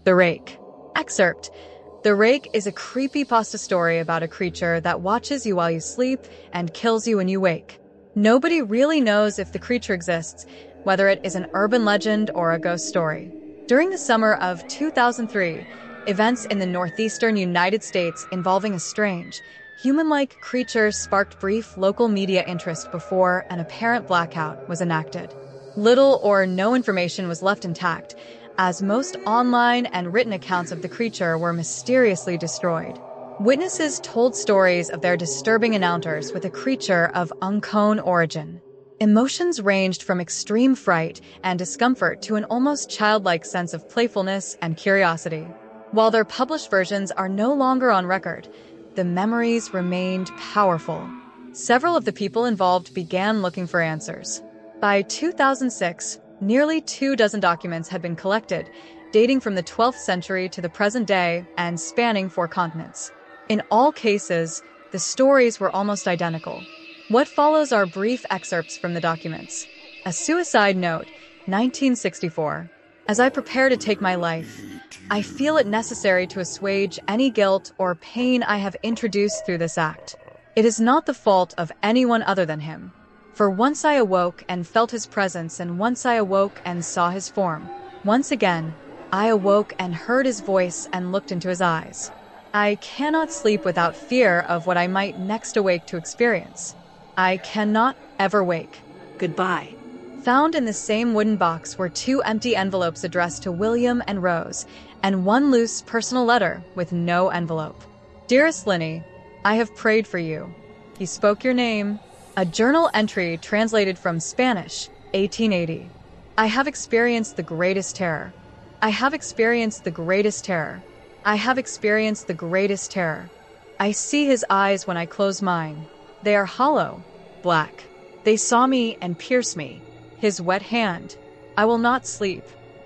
The Rake. Excerpt. The Rake is a creepypasta story about a creature that watches you while you sleep and kills you when you wake. Nobody really knows if the creature exists, whether it is an urban legend or a ghost story. During the summer of 2003, events in the northeastern United States involving a strange, human-like creature sparked brief local media interest before an apparent blackout was enacted. Little or no information was left intact, as most online and written accounts of the creature were mysteriously destroyed. Witnesses told stories of their disturbing encounters with a creature of unknown origin. Emotions ranged from extreme fright and discomfort to an almost childlike sense of playfulness and curiosity. While their published versions are no longer on record, the memories remained powerful. Several of the people involved began looking for answers. By 2006, nearly 24 documents had been collected, dating from the 12th century to the present day and spanning 4 continents. In all cases, the stories were almost identical. What follows are brief excerpts from the documents. A suicide note, 1964. As I prepare to take my life, I feel it necessary to assuage any guilt or pain I have introduced through this act. It is not the fault of anyone other than him. For once I awoke and felt his presence, and once I awoke and saw his form. Once again, I awoke and heard his voice and looked into his eyes. I cannot sleep without fear of what I might next awake to experience. I cannot ever wake. Goodbye. Found in the same wooden box were 2 empty envelopes addressed to William and Rose, and 1 loose personal letter with no envelope. Dearest Linny, I have prayed for you. He spoke your name. A journal entry translated from Spanish, 1880. I have experienced the greatest terror. I have experienced the greatest terror. I have experienced the greatest terror. I see his eyes when I close mine. They are hollow, black. They saw me and pierce me. His wet hand. I will not sleep.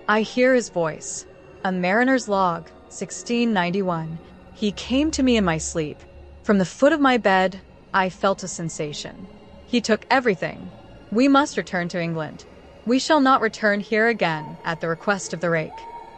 I hear his voice. A mariner's log, 1691. He came to me in my sleep. From the foot of my bed, I felt a sensation. He took everything. We must return to England. We shall not return here again at the request of the Rake.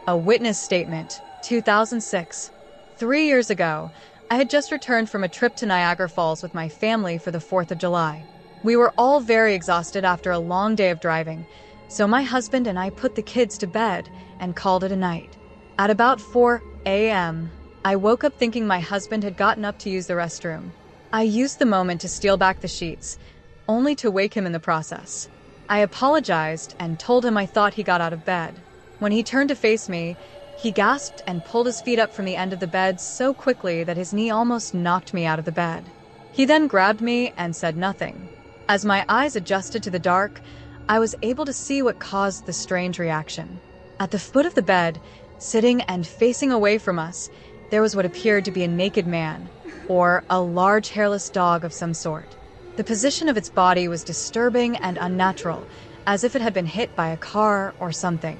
A witness statement, 2006. 3 years ago, I had just returned from a trip to Niagara Falls with my family for the 4th of July. We were all very exhausted after a long day of driving, so my husband and I put the kids to bed and called it a night. At about 4 a.m., I woke up thinking my husband had gotten up to use the restroom. I used the moment to steal back the sheets, only to wake him in the process. I apologized and told him I thought he got out of bed. When he turned to face me, he gasped and pulled his feet up from the end of the bed so quickly that his knee almost knocked me out of the bed. He then grabbed me and said nothing. As my eyes adjusted to the dark, I was able to see what caused the strange reaction. At the foot of the bed, sitting and facing away from us, there was what appeared to be a naked man, or a large hairless dog of some sort. The position of its body was disturbing and unnatural, as if it had been hit by a car or something.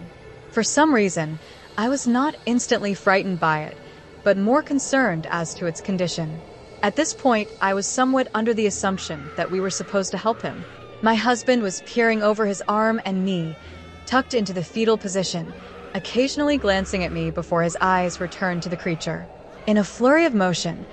For some reason, I was not instantly frightened by it, but more concerned as to its condition. At this point, I was somewhat under the assumption that we were supposed to help him. My husband was peering over his arm and knee, tucked into the fetal position, occasionally glancing at me before his eyes returned to the creature. In a flurry of motion,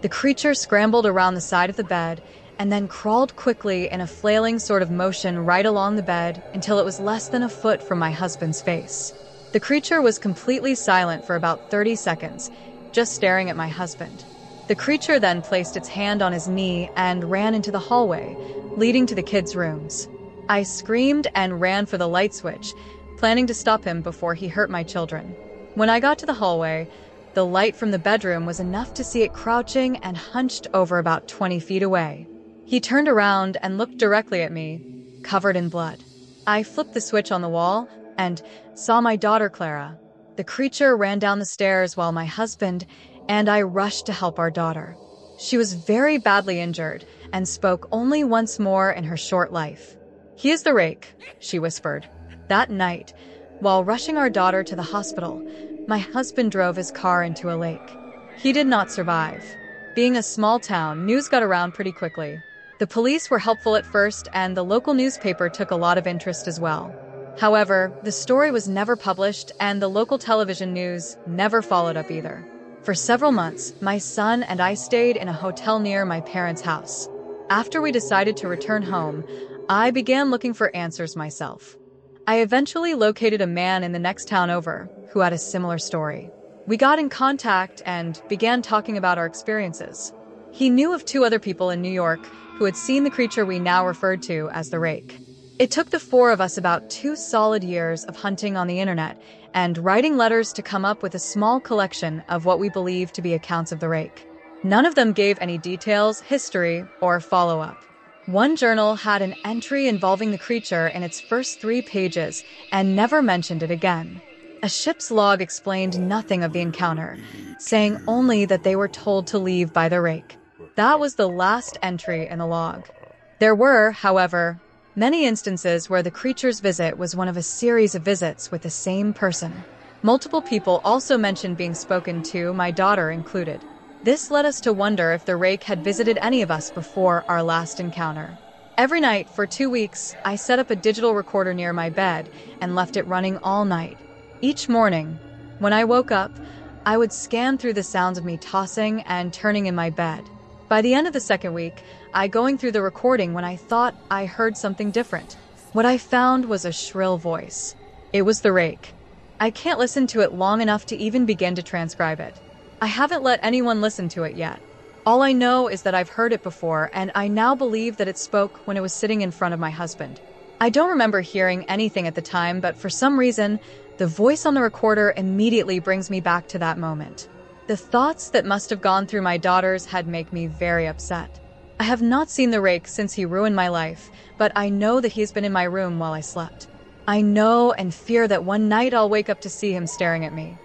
the creature scrambled around the side of the bed and then crawled quickly in a flailing sort of motion right along the bed until it was less than a foot from my husband's face. The creature was completely silent for about 30 seconds, just staring at my husband. The creature then placed its hand on his knee and ran into the hallway, leading to the kids' rooms. I screamed and ran for the light switch, planning to stop him before he hurt my children. When I got to the hallway, the light from the bedroom was enough to see it crouching and hunched over about 20 feet away. He turned around and looked directly at me, covered in blood. I flipped the switch on the wall and saw my daughter Clara. The creature ran down the stairs while my husband and I rushed to help our daughter. She was very badly injured and spoke only once more in her short life. "He is the Rake," she whispered. That night, while rushing our daughter to the hospital, my husband drove his car into a lake. He did not survive. Being a small town, news got around pretty quickly. The police were helpful at first, and the local newspaper took a lot of interest as well. However, the story was never published and the local television news never followed up either. For several months, my son and I stayed in a hotel near my parents' house. After we decided to return home, I began looking for answers myself. I eventually located a man in the next town over who had a similar story. We got in contact and began talking about our experiences. He knew of 2 other people in New York who had seen the creature we now referred to as the Rake. It took the 4 of us about 2 solid years of hunting on the internet and writing letters to come up with a small collection of what we believed to be accounts of the Rake. None of them gave any details, history, or follow-up. One journal had an entry involving the creature in its first 3 pages and never mentioned it again. A ship's log explained nothing of the encounter, saying only that they were told to leave by the Rake. That was the last entry in the log. There were, however, many instances where the creature's visit was one of a series of visits with the same person. Multiple people also mentioned being spoken to, my daughter included. This led us to wonder if the Rake had visited any of us before our last encounter. Every night for 2 weeks, I set up a digital recorder near my bed and left it running all night. Each morning, when I woke up, I would scan through the sounds of me tossing and turning in my bed. By the end of the 2nd week, I going through the recording when I thought I heard something different. What I found was a shrill voice. It was the Rake. I can't listen to it long enough to even begin to transcribe it. I haven't let anyone listen to it yet. All I know is that I've heard it before, and I now believe that it spoke when it was sitting in front of my husband. I don't remember hearing anything at the time, but for some reason, the voice on the recorder immediately brings me back to that moment. The thoughts that must have gone through my daughter's head make me very upset. I have not seen the Rake since he ruined my life, but I know that he has been in my room while I slept. I know and fear that one night I'll wake up to see him staring at me.